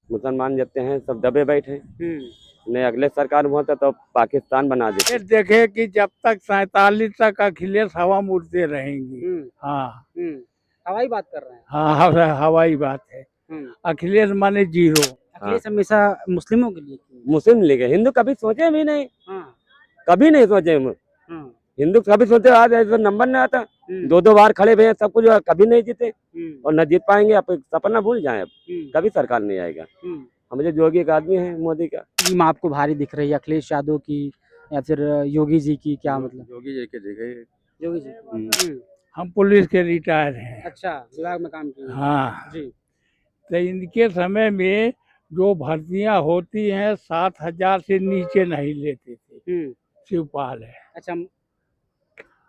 मुसलमान जितने हैं सब दबे बैठे। नहीं अगले सरकार में होता तो पाकिस्तान बना देते। ये देखे कि जब तक 47 तक अखिलेश हवा उड़ते रहेंगी। हाँ हवाई बात कर रहे हैं। हाँ हवाई बात है। अखिलेश माने जीरो। अखिलेश हमेशा मुस्लिमों के लिए किए। मुस्लिम लीग है, हिंदू कभी सोचे भी नहीं। हाँ, कभी नहीं सोचे हाँ, हिंदू कभी सोचे आज ऐसा नंबर नहीं आता। दो बार खड़े हुए हैं सब कुछ कभी नहीं जीते और न जीत पाएंगे। अब सपना भूल जाए, अब कभी सरकार नहीं आएगा। हम जो योगी का आदमी है मोदी का टीम आपको भारी दिख रही है अखिलेश यादव की या फिर योगी जी की, क्या मतलब? योगी जी के दिखे। योगी जी। हम पुलिस के रिटायर हैं। अच्छा, विभाग में काम किए। हाँ जी। तो इनके समय में जो भर्तियां होती हैं 7,000 से नीचे नहीं लेते थे। शिवपाल है। अच्छा,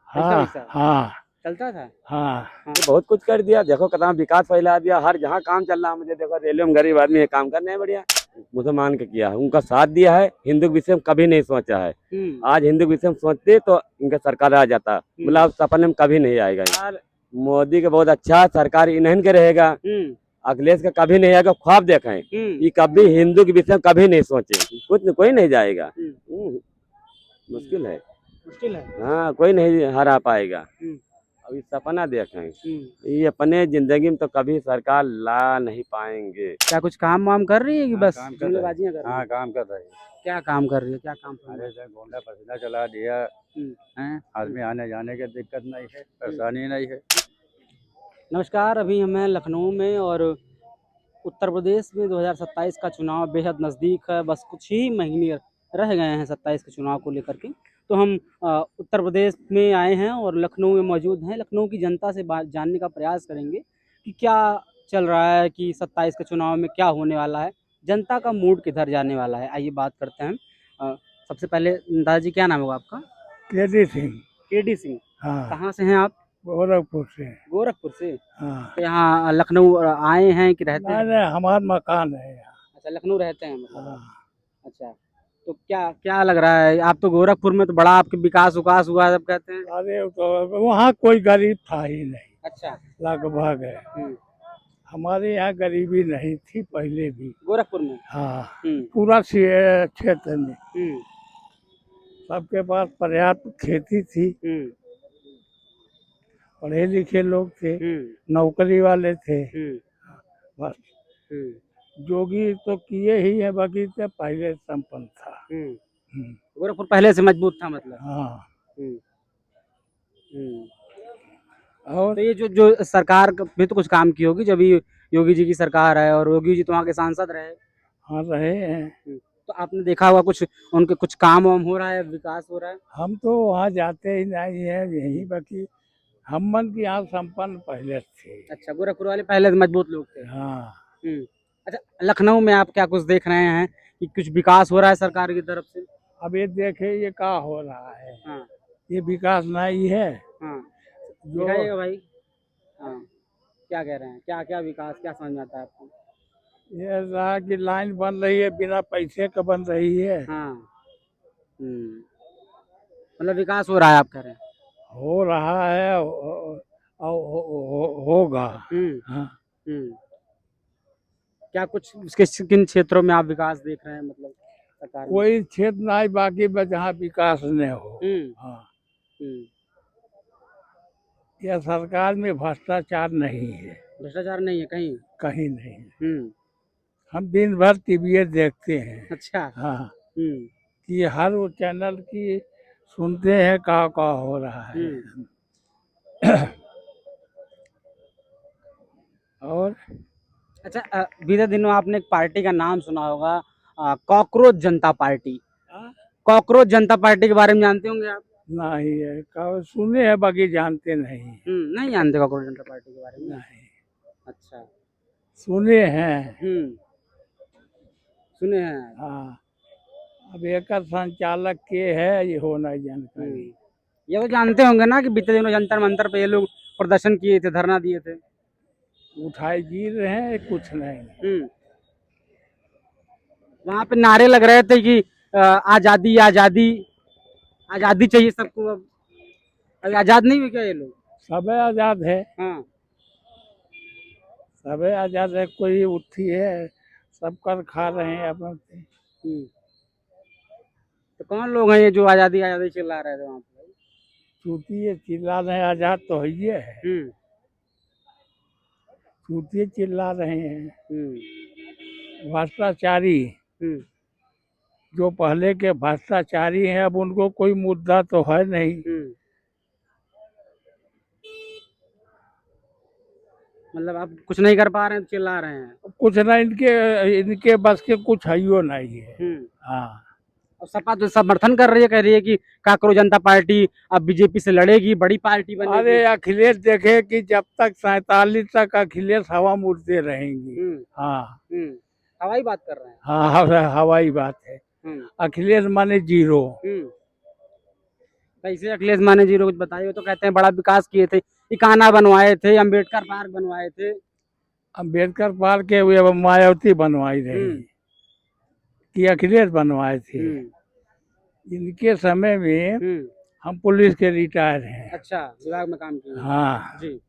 हाँ हाँ चलता था। हाँ बहुत कुछ कर दिया। देखो कितना विकास फैला दिया, हर जहाँ काम चल रहा है। मुझे देखो रेलवे में गरीब आदमी है, काम करने है बढ़िया। मुसलमान का किया है, उनका साथ दिया है। हिंदू के विषय में कभी नहीं सोचा है। आज हिंदू के विषय में सोचते तो इनका सरकार आ जाता, मतलब सपने में कभी नहीं आएगा। यार मोदी का बहुत अच्छा सरकार इन्हें के रहेगा। अखिलेश का कभी नहीं आएगा। ख्वाब देखें ये कभी हिंदू के विषय में कभी नहीं सोचे, कोई नहीं जाएगा। मुश्किल है। हाँ कोई नहीं हरा पाएगा। अभी सपना देखें ये अपने जिंदगी में तो कभी सरकार ला नहीं पाएंगे। क्या कुछ काम वाम कर रही है कि बस काम जुमलेबाजियां कर रही है? हाँ काम कर रहे हैं। क्या काम कर रही है, क्या काम कर रही अरे गोंडा पसीना चला दिया है? आदमी आने जाने की दिक्कत नहीं है, परेशानी नहीं है। नमस्कार, अभी हम हैं लखनऊ में और उत्तर प्रदेश में 2027 का चुनाव बेहद नज़दीक है। बस कुछ ही महीने रह गए हैं 27 के चुनाव को लेकर के। तो हम उत्तर प्रदेश में आए हैं और लखनऊ में मौजूद हैं। लखनऊ की जनता से बात जानने का प्रयास करेंगे कि क्या चल रहा है, कि 27 के चुनाव में क्या होने वाला है, जनता का मूड किधर जाने वाला है। आइए बात करते हैं। सबसे पहले दादाजी क्या नाम होगा आपका? केडी सिंह। केडी सिंह। हाँ कहाँ से हैं आप? गोरखपुर से। गोरखपुर से। हाँ तो यहाँ लखनऊ आए हैं कि रहते हैं? नहीं हमारा मकान है यहाँ। अच्छा, लखनऊ रहते हैं मतलब। हाँ। अच्छा, तो क्या क्या लग रहा है, आप तो गोरखपुर में तो बड़ा आपके विकास उकास हुआ है सब कहते हैं। अरे तो वहाँ कोई गरीब था ही नहीं अच्छा। लगभग है। हमारे यहाँ गरीबी नहीं थी पहले भी। गोरखपुर में? हाँ हम्म, पूरा क्षेत्र में हम्म, सबके पास पर्याप्त खेती थी। हम्म, पढ़े लिखे लोग थे, हम्म, नौकरी वाले थे। हम्म, बस हम्म, जोगी तो किए ही है, बाकी तो पहले संपन्न था। हम्म। गोरखपुर पहले से मजबूत था मतलब। हाँ हम्म, हम्म। और तो ये जो सरकार भी तो कुछ काम की होगी, जब ये योगी जी की सरकार है और योगी जी तो वहाँ के सांसद रहे। हाँ रहे हैं। तो आपने देखा होगा कुछ उनके कुछ काम वाम हो रहा है, विकास हो रहा है? हम तो वहाँ जाते ही नहीं है, यही बाकी हम मन की यहाँ संपन्न पहले थे। अच्छा, गोरखपुर वाले पहले से मजबूत लोग थे। हाँ अच्छा, लखनऊ में आप क्या कुछ देख रहे हैं कि कुछ विकास हो रहा है सरकार की तरफ से? अब ये देखे ये क्या हो रहा है। हाँ, ये विकास नहीं है हाँ, जो दिखाइएगा भाई। हाँ, क्या कह रहे हैं, क्या क्या विकास, क्या समझ में आता है आपको? ये रहा कि लाइन बन रही है, बिना पैसे का बन रही है। हाँ, मतलब विकास हो रहा है आप कह रहे हैं? हो रहा है होगा। हाँ क्या कुछ उसके किन क्षेत्रों में आप विकास देख रहे हैं, मतलब सरकार में? कोई क्षेत्र नहीं बाकी बस जहाँ विकास न हो। हाँ यह सरकार में भ्रष्टाचार नहीं है, भ्रष्टाचार नहीं है कहीं? कहीं नहीं। हम दिन भर टीवी देखते हैं। अच्छा। हाँ कि हर वो चैनल की सुनते हैं का हो रहा है। और अच्छा, बीते दिनों आपने एक पार्टी का नाम सुना होगा, कॉकरोच जनता पार्टी। कॉकरोच जनता पार्टी के बारे में जानते होंगे आप? नहीं है सुने हैं बाकी जानते नहीं। नहीं जानते कॉकरोच जनता पार्टी के बारे में? नहीं अच्छा, सुने हैं। सुने हैं। हाँ अब एक संचालक के है ये होना जानकारी। ये तो जानते होंगे ना कि बीते दिनों जंतर मंतर पे ये लोग प्रदर्शन किए थे, धरना दिए थे। उठाए गिर रहे हैं कुछ नहीं। वहाँ पे नारे लग रहे थे कि आजादी आजादी आजादी चाहिए सबको। अब अभी आजाद नहीं हुए क्या ये लोग? सब आजाद है। हाँ। सब आजाद है। कोई उठी है सब कर खा रहे हैं अपने से। तो कौन लोग हैं ये जो आजादी आजादी चिल्ला रहे थे वहाँ पे? चूतिए चिल्ला रहे हैं, आजाद तो है ये है, चूतिए चिल्ला रहे हैं। भ्रष्टाचारी जो पहले के भ्रष्टाचारी हैं, अब उनको कोई मुद्दा तो है नहीं। मतलब आप कुछ नहीं कर पा रहे हैं तो चिल्ला रहे हैं। कुछ ना इनके बस के कुछ हइयो नहीं है। हाँ, और सपा तो समर्थन कर रही है, कह रही है कि कांग्रेस जनता पार्टी अब बीजेपी से लड़ेगी, बड़ी पार्टी बनेगी। अरे अखिलेश देखे कि जब तक 47 तक अखिलेश हवा मुड़ते रहेंगी। हाँ, हवाई बात कर रहे हैं। हाँ, हवाई बात है। अखिलेश माने जीरो। कैसे अखिलेश माने जीरो, कुछ बताइए। वो तो कहते हैं बड़ा विकास किए थे, इकाना बनवाए थे, अम्बेडकर पार्क बनवाए थे। अम्बेडकर पार्क के वे मायावती बनवाई रही कि अखिलेश बनवाए थे। इनके समय में हम पुलिस के रिटायर हैं। अच्छा, विभाग में काम किए। हाँ जी।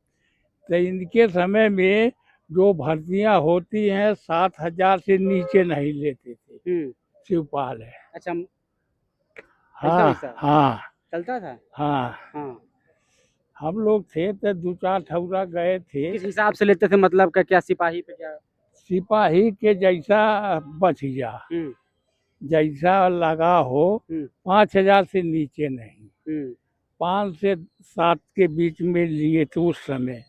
तो इनके समय में जो भर्तियां होती हैं 7,000 से नीचे नहीं लेते थे। शिवपाल है। अच्छा, हाँ हाँ, चलता था। हाँ हाँ, हम लोग थे तो 2-4 ठौरा गए थे। किस हिसाब से लेते थे, मतलब क्या सिपाही पे क्या? सिपाही के जैसा बच जा, जैसा लगा हो, 5,000 से नीचे नहीं। 5 से 7 के बीच में लिए थे उस समय।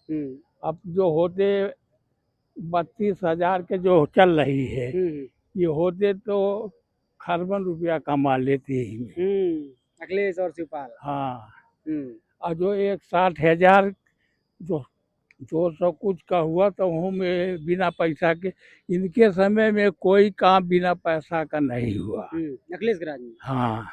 अब जो होते 32,000 के जो चल रही है, ये होते तो खरबन रुपया कमा लेते ही। अखिलेश और शिवपाल। हाँ, और जो 60,000 जो 200 कुछ का हुआ तो में बिना पैसा के, इनके समय में कोई काम बिना पैसा का नहीं हुआ। अखिलेश के राज में। हाँ,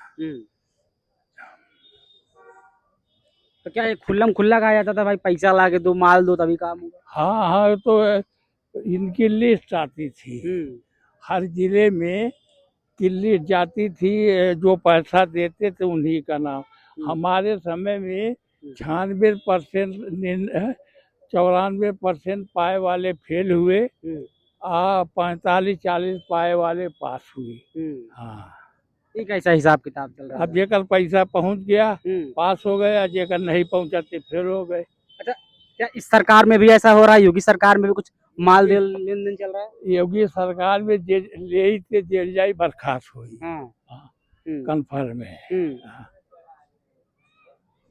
तो क्या ये खुल्लम खुल्ला कहा जाता था, भाई पैसा ला के दो, माल दो तभी काम होगा? हाँ हाँ, तो इनकी लिस्ट आती थी। हर जिले में की लिस्ट जाती थी, जो पैसा देते थे उन्हीं का नाम। हमारे समय में 96%, 94% पाए वाले फेल हुए, 45-40 पाए वाले पास हुए। हाँ, ये कैसा हिसाब किताब चल रहा है? अब जेकर पैसा पहुंच गया पास हो गया, जेकर नहीं पहुंचा तो फेल हो गए। अच्छा, क्या इस सरकार में भी ऐसा हो रहा है? योगी सरकार में भी कुछ माल लेन देन चल रहा है? योगी सरकार में ले जेल जाई बर्खास्त हुई। कन्फर्म है।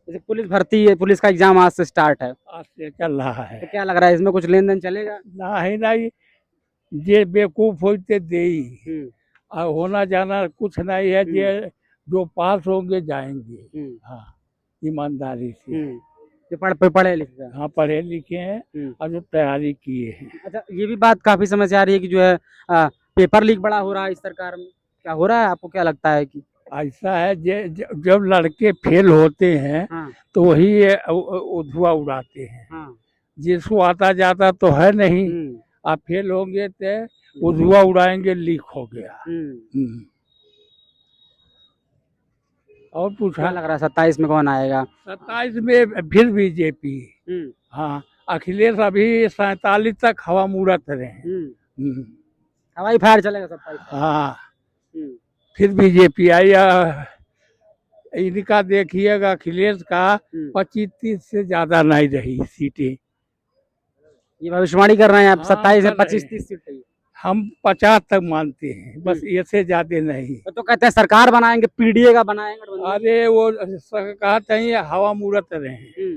जैसे पुलिस भर्ती है, पुलिस का एग्जाम आज से स्टार्ट है, आज से चल रहा है। तो क्या लग रहा है इसमें कुछ लेन देन चलेगा? नहीं, जे बेवकूफ होते दे और होना जाना कुछ नहीं है। जे जो पास होंगे जाएंगे। हाँ, ईमानदारी से। जो पढ़े लिखे हैं। हाँ, पढ़े लिखे हैं और जो तैयारी किए हैं। अच्छा, ये भी बात काफी समझ से आ रही है कि जो है पेपर लीक बड़ा हो रहा है इस सरकार में। क्या हो रहा है, आपको क्या लगता है कि ऐसा है? जब लड़के फेल होते हैं तो वही धुआं उड़ाते हैं। जिसको आता जाता तो है नहीं, आप फेल होंगे तो वो धुआं उड़ाएंगे, लीक हो गया। और पूछा लग रहा है 27 में कौन आएगा? 27 में फिर बीजेपी। हाँ, अखिलेश अभी 47 तक हवा मुड़त रहे। हवाई फायर चलेगा 27। हाँ, फिर बीजेपी आई। इनका देखिएगा, अखिलेश का 25-30 से ज्यादा नहीं रही सीटें। ये भविष्यवाणी कर रहे हैं आप? 27 से 25-30 सीटें हम 50 तक मानते हैं, बस इससे ज्यादा नहीं। तो कहते हैं सरकार बनाएंगे, पीडीए का बनाएंगे। अरे वो कहते हैं हवा मुड़त रहे।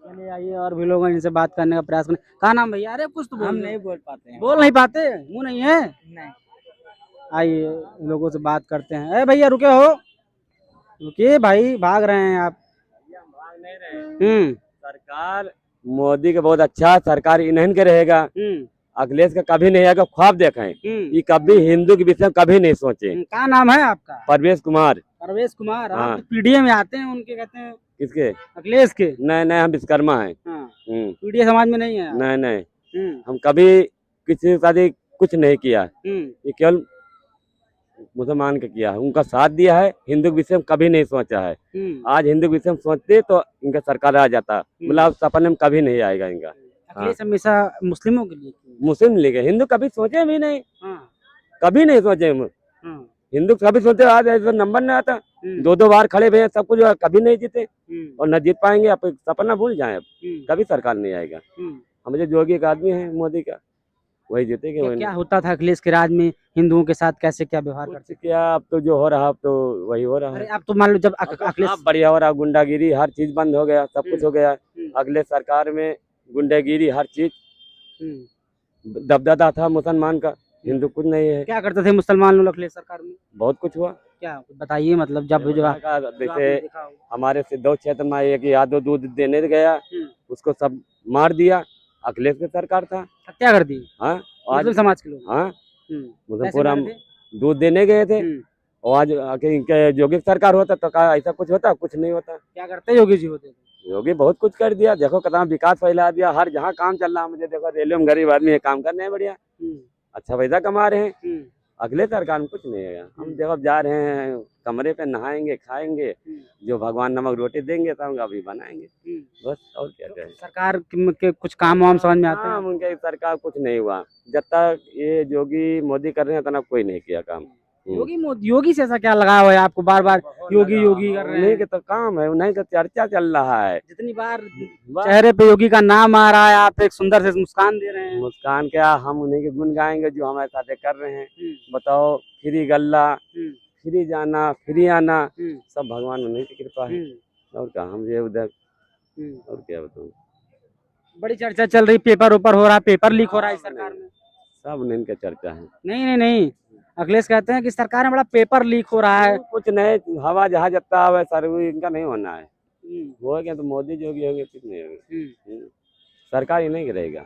चलिए आइए और भी लोग इनसे बात करने का प्रयास करें। कहा नाम भैया? अरे कुछ तो हम नहीं बोल पाते हैं। बोल नहीं पाते? मुंह नहीं है? नहीं। आइए लोगों से बात करते हैं। अरे भैया रुके हो, रुकिए भाई, भाग रहे हैं आप? भाग नहीं रहे। सरकार मोदी का बहुत अच्छा सरकार इन्हें के रहेगा। अखिलेश का कभी नहीं आएगा। ख्वाब देखें ये कभी हिंदू के विषय में कभी नहीं सोचे। क्या नाम है आपका? परवेश कुमार। परवेश कुमार। आप पीडीए में आते हैं उनके, कहते हैं किसके? अखिलेश के। नहीं, हम विश्वकर्मा हैं। पीडीए समाज में नहीं है? नहीं, हम कभी किसी के साथ कुछ नहीं किया। ये केवल मुसलमान का किया है, उनका साथ दिया है। हिंदू के विषय में कभी नहीं सोचा है। आज हिंदू के विषय में सोचते तो इनका सरकार आ जाता, मतलब सपने में कभी नहीं आएगा इनका। अखिलेश हमेशा मुस्लिमों के लिए क्यों? मुस्लिम लीग है, हिंदू कभी सोचे भी नहीं, हाँ, कभी नहीं सोचे हम। हाँ, हिंदू कभी सोचे आज ऐसा नंबर नहीं आता, दो दो बार खड़े हुए हैं, सब कुछ कभी नहीं जीते और न जीत पाएंगे। आप सपना भूल जाए, अब कभी सरकार नहीं आएगा। हम जो जोगी एक आदमी है मोदी का, वही जीतेगा। क्या वही क्या होता था अखिलेश के राज में, हिंदुओं के साथ कैसे क्या व्यवहार करते कुछ क्या, अब तो जो हो रहा अब तो वही हो रहा अरे है। अब तो मान लो जब अब तो अखिलेश हाँ, बढ़िया हो रहा, गुंडागिरी हर चीज बंद हो गया, सब कुछ हो गया। अगले सरकार में गुंडागिरी हर चीज, दबदबा था मुसलमान का, हिंदू कुछ नहीं है। क्या करते थे मुसलमान लोग अखिलेश सरकार में? बहुत कुछ हुआ, क्या बताइए, मतलब जब जो जैसे हमारे सिद्धौल क्षेत्र में एक यादव दूध देने गया, उसको सब मार दिया, अखिलेश की सरकार था, हत्या कर दी। हाँ आज मुस्लिम समाज के लोग। हाँ कैसे पूरा मारे थे? दूध देने गए थे और आज इनके योगी की सरकार होता तो कहा ऐसा कुछ होता, कुछ नहीं होता। क्या करते योगी जी होते थे? योगी बहुत कुछ कर दिया, देखो कितना विकास फैला दिया, हर जहाँ काम चल रहा है। मुझे देखो रेलवे में गरीब आदमी है, काम करने हैं बढ़िया, अच्छा पैसा कमा रहे हैं। अगले सरकार में कुछ नहीं है। हम देखो जा रहे हैं कमरे पे, नहाएंगे खाएंगे, जो भगवान नमक रोटी देंगे तो हम अभी बनाएंगे, बस। और क्या करें, सरकार के कुछ काम वाम समझ में आते हैं? उनके सरकार कुछ नहीं हुआ जब तक ये योगी मोदी कर रहे हैं, तना कोई नहीं किया काम। योगी से ऐसा क्या लगाव है आपको, बार बार योगी योगी कर रहे उन्हीं हैं? के तो काम है, उन्हीं का चर्चा चल रहा है। जितनी बार चेहरे पे योगी का नाम आ रहा है, आप एक सुंदर से मुस्कान दे रहे हैं। मुस्कान क्या, हम उन्हीं के गुण गाएंगे जो हमारे साथ कर रहे हैं। बताओ, फ्री गल्ला, फ्री जाना, फ्री आना, सब भगवान उन्हीं की कृपा है। और क्या, हम ये उधर और क्या बताऊं। बड़ी चर्चा चल रही, पेपर ऊपर हो रहा है, पेपर लीक हो रहा है इस सरकार में। सब उन्हीं का चर्चा है। नहीं नहीं नहीं, अखिलेश कहते हैं कि सरकार में बड़ा पेपर लीक हो रहा है। कुछ नहीं, हवा जहाँ जता है सर इनका नहीं होना है। हो गया तो मोदी जोगी होंगे, कुछ नहीं होगा, सरकार ही नहीं रहेगा।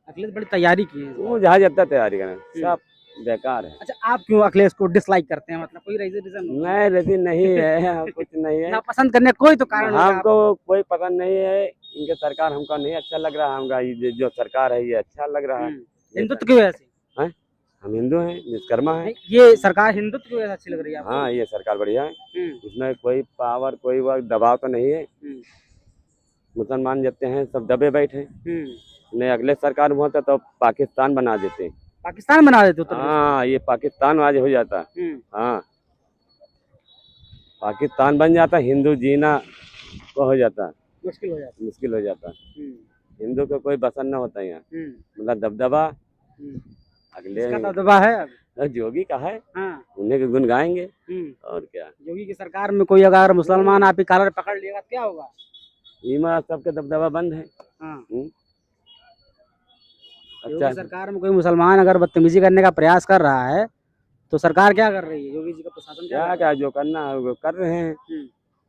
अखिलेश बड़ी तैयारी की है, वो जहाँ जता तैयारी करें, सब बेकार है। अच्छा, आप क्यों अखिलेश को डिसलाइक करते हैं, मतलब कोई रीजन? नहीं, रेसी नहीं है, कुछ नहीं है। ना पसंद करने कोई तो कारण होगा हमको कोई पसंद नहीं है, इनके सरकार हमको नहीं अच्छा लग रहा है। हमका ये जो सरकार है ये अच्छा लग रहा है। हिंदुत्व की वजह से? हम हिंदू हैं, विश्वकर्मा है। ये सरकार हिंदुत्व की वजह से अच्छी लग रही है आपको? हाँ, ये सरकार बढ़िया है, इसमें कोई पावर कोई दबाव तो नहीं है। मुसलमान जितने हैं सब दबे बैठे। नहीं, अगले सरकार में होता तो पाकिस्तान बना देते। पाकिस्तान बना देते उत्तर प्रदेश? हाँ, ये पाकिस्तान आज हो जाता। हाँ, पाकिस्तान बन जाता, हिंदू जीना को हो जाता, मुश्किल हो जाता। हिंदू को कोई बसन न होता यहाँ, मतलब दबदबा अगले दबदबा है जोगी का है। हाँ। उन्हें के गुण गाएंगे और क्या। योगी की सरकार में कोई अगर मुसलमान आप ही कॉलर पकड़ लिएगा तो क्या होगा? ईमा सबके दबदबा बंद है। हाँ। अच्छा, सरकार में कोई मुसलमान अगर बदतमीजी करने का प्रयास कर रहा है तो सरकार क्या कर रही है? योगी जी का प्रशासन क्या जो करना है वो कर रहे हैं।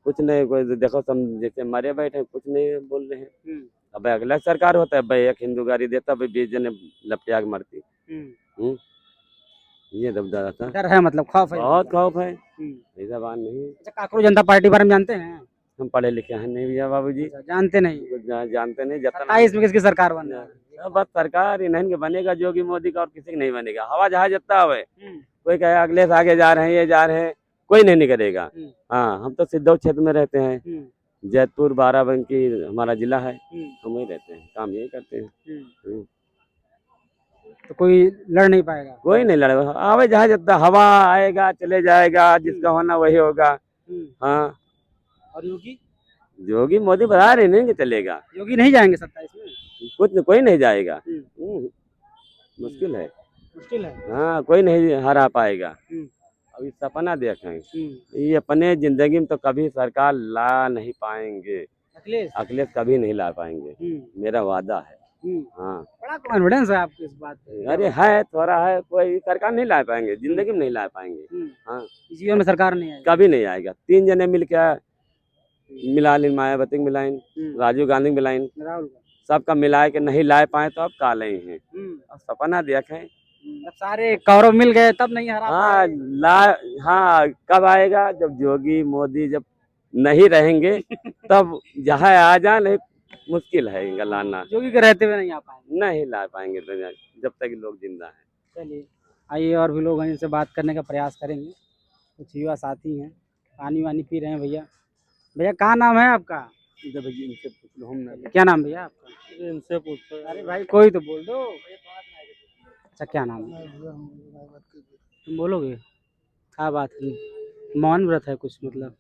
कुछ नहीं, कोई देखो सब जैसे मरे बैठे, कुछ नहीं बोल रहे हैं। अब अगला सरकार होता है भाई, एक हिंदू गाड़ी देता भाई, 20 जने लपटिया के मरती। ये दबदबा था, डर है, मतलब खौफ है, बहुत खौफ है, ऐसा बात नहीं। अच्छा, काकरोच जनता पार्टी बारे में जानते हैं? हम पढ़े लिखे हैं नहीं भैया बाबूजी। जानते नहीं? जानते नहीं। 27 में किसकी सरकार बन रहा है? बस सरकार इन्हीं के बनेगा, जोगी मोदी का, और किसी का नहीं बनेगा। हवा जहाँ जता हुए, कोई कहे अगले से आगे जा रहे हैं, ये जा रहे हैं, कोई नहीं करेगा। हाँ, हम तो सिद्धौल क्षेत्र में रहते हैं, जैतपुर बाराबंकी हमारा जिला है, हम वही रहते हैं, काम यही करते हैं। तो कोई लड़ नहीं पाएगा? कोई नहीं लड़ेगा, आवे जहाँ जता, हवा आएगा चले जाएगा, जिसका होना वही होगा। हाँ, और योगी मोदी बता रहे नहीं कि चलेगा। योगी नहीं जाएंगे 27 में? कोई नहीं जाएगा, मुश्किल है। हाँ, कोई नहीं हरा पाएगा। अभी सपना देखें, ये अपने जिंदगी में तो कभी सरकार ला नहीं पाएंगे। अखिलेश कभी नहीं ला पाएंगे, मेरा वादा है। हाँ, बड़ा कॉन्फिडेंस है आपको इस बात पे। अरे है, थोड़ा है, कोई सरकार नहीं ला पाएंगे, जिंदगी में नहीं ला पाएंगे। हाँ, जीवन में सरकार नहीं आएगी, कभी नहीं आएगा। 3 जने मिलकर मिला लें, मायावती मिलाइन, राजीव गांधी मिलाइन, सबका मिला के नहीं ला पाए तो अब काले ही हैं। अब सपना देखें, सारे कौरव मिल गए तब नहीं हरा। हाँ, कब आएगा? जब योगी मोदी जब नहीं रहेंगे तब जहाँ आ जाए, नहीं मुश्किल है इनका लाना। योगी के रहते हुए नहीं आ पाएंगे? नहीं ला पाएंगे जब तक लोग जिंदा हैं। चलिए, आइए और भी लोग हैं, इनसे बात करने का प्रयास करेंगे। कुछ युवा साथी हैं, पानी वानी पी रहे हैं। भैया क्या नाम है आपका? इनसे पूछ लो, हम ना क्या नाम भैया आपका? इनसे पूछो। अरे भाई कोई तो बोल दो। अच्छा क्या नाम है? तुम बोलोगे? क्या बात है, मौन व्रत है कुछ मतलब,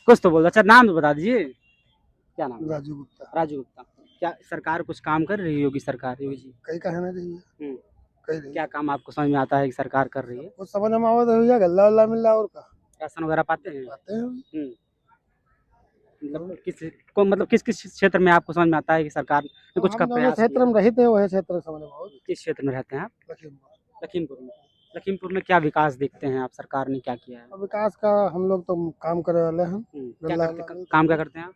कुछ तो बोल दो। अच्छा नाम तो बता दीजिए, क्या नाम है? राजू गुप्ता। राजू गुप्ता। क्या सरकार कुछ काम कर रही है, योगी सरकार, योगी जी? कई कहना चाहिए, कई नहीं। क्या काम आपको समझ में आता है कि सरकार कर रही है? कुछ समझ में आवत है भैया, गल्ला वल्ला मिल रहा और का राशन वगैरह पाते हैं? पाते हैं। मतलब किस किस क्षेत्र में आपको समझ में आता है कि सरकार ने कुछ का हम जो प्रयास क्षेत्र किया? में रहते हैं वही क्षेत्र समझ में आवत। किस क्षेत्र में रहते हैं आप? लखीमपुर। लखीमपुर में। लखीमपुर में क्या विकास देखते हैं आप, सरकार ने क्या किया है? और विकास का हम लोग तो काम करे वाले हैं। क्या गल्ला करते, वल्ला काम क्या करते हैं आप?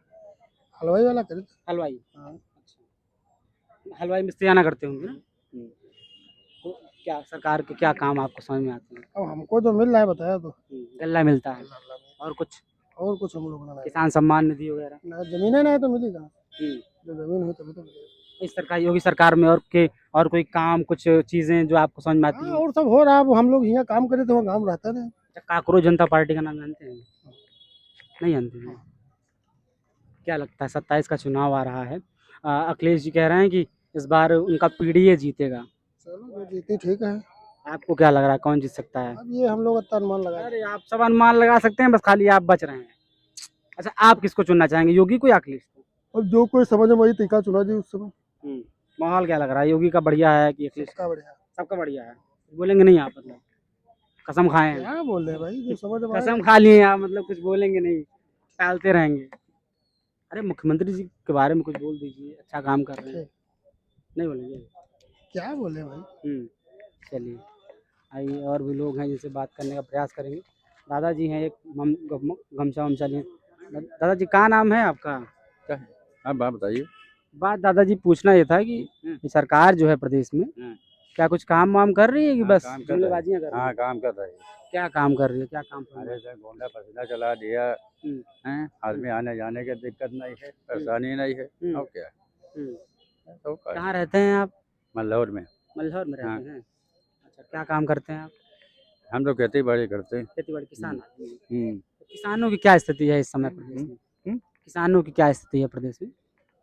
हलवाई वाला करे। हलवाई। हाँ। अच्छा, हलवाई मिस्त्रियाना करते होंगे ना? तो क्या सरकार के क्या काम आपको समझ में आते हैं? अब हमको जो मिल रहा है बताया तो गल्ला मिलता है और कुछ? और कुछ हम लोग ना किसान सम्मान निधि वगैरह? जमीन है ना तो मिली कहाँ। जो जमीन हुई तभी तो मिलेगा। इस सरकार, योगी सरकार में और कोई काम, कुछ चीजें जो आपको समझ में आती हाँ, है? और सब हो रहा है। अब हम लोग यहाँ काम करे तो वहाँ काम रहता नहीं। काकरोच जनता पार्टी का नाम जानते हैं? नहीं जानते हैं? क्या लगता है 27 का चुनाव आ रहा है, अखिलेश जी कह रहे हैं कि इस बार उनका पीडीए जीतेगा, चलो जो जीती ठीक है। आपको क्या लग रहा है कौन जीत सकता है? अब ये हम लोग इतना अनुमान लगा। अरे आप सब अनुमान लगा सकते हैं, बस खाली आप बच रहे हैं। अच्छा आप किसको चुनना चाहेंगे, योगी को या अखिलेश को? अब जो कोई समझ में वही तरीका चुना जी उस समय। माहौल क्या लग रहा है, योगी का बढ़िया है कि अखिलेश का? इसका बढ़िया। सबका बढ़िया है। बोलेंगे नहीं आप, मतलब कसम खाए हैं? क्या बोल रहे हैं भाई, जो समझ में आए। कसम खा लिए आप, मतलब कुछ बोलेंगे नहीं, टालते रहेंगे? अरे मुख्यमंत्री जी के बारे में कुछ बोल दीजिए, अच्छा काम कर रहे हैं। नहीं बोलेंगे? क्या बोले भाई। चलिए, आइए और भी लोग हैं जिनसे बात करने का प्रयास करेंगे। दादाजी हैं, एक गमछा वमछा लिए। दादाजी क्या नाम है आपका? आप बात बताइए। बात दादाजी पूछना ये था कि सरकार जो है प्रदेश में क्या कुछ काम वाम कर रही है कि बस जुमलेबाजियां कर रही है? हाँ काम कर रहे हैं। क्या काम कर रही है, क्या काम कर रही है? अरे सर गोंडा पसीना चला दिया हैं, आदमी आने जाने की दिक्कत नहीं है, परेशानी नहीं है। और क्या तो कहाँ रहते हैं आप? मल्लौर में। मल्हौर में रहते हैं? अच्छा क्या काम करते हैं आप? हम लोग खेती बाड़ी करते हैं। खेती बाड़ी, किसान आदमी हैं। तो किसानों की क्या स्थिति है इस समय प्रदेश में? किसानों की क्या स्थिति है प्रदेश में?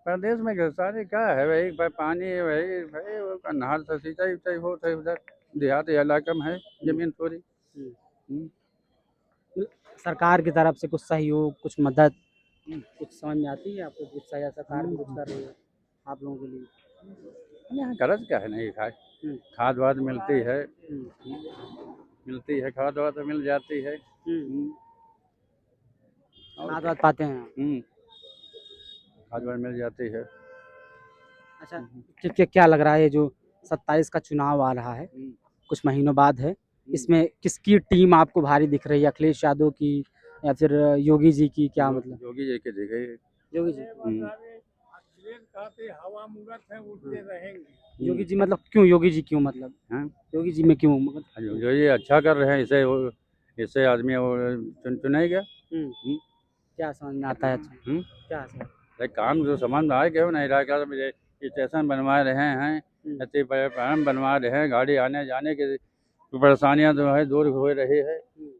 प्रदेश में सारे क्या है भाई, पानी है भाई, भाई वो नहर से सिंचाई उचाई होता है उधर, देहाती इलाका में है जमीन थोड़ी। सरकार की तरफ से कुछ सहयोग, कुछ मदद कुछ समझ में आती है आपको, कुछ सरकार कुछ कर रही है आप लोगों के लिए? यहाँ गरज क्या है, नहीं खाए खाद वाद मिलती है, खाद वाद मिल जाती है। खाद वाद पाते हैं? खाद वाद मिल जाती है। अच्छा क्या लग रहा है, ये जो 27 का चुनाव आ रहा है कुछ महीनों बाद है, इसमें किसकी टीम आपको भारी दिख रही है, अखिलेश यादव की या फिर योगी जी की? क्या मतलब? योगी जी के दिखे। योगी जी। हवा मुगत है, उड़ते रहेंगे। योगी जी मतलब क्यों, योगी जी क्यों मतलब? योगी जी में क्यों मतलब? जो ये अच्छा कर रहे हैं, इससे आदमी चुनेगा। क्या समझ में आता है? अच्छा क्या समझ? काम जो समझ में आए, क्यों नहीं इलाका में स्टेशन बनवा रहे हैं, प्लेटफार्म बनवा रहे हैं, गाड़ी आने जाने की परेशानियां जो है दूर हो रही है।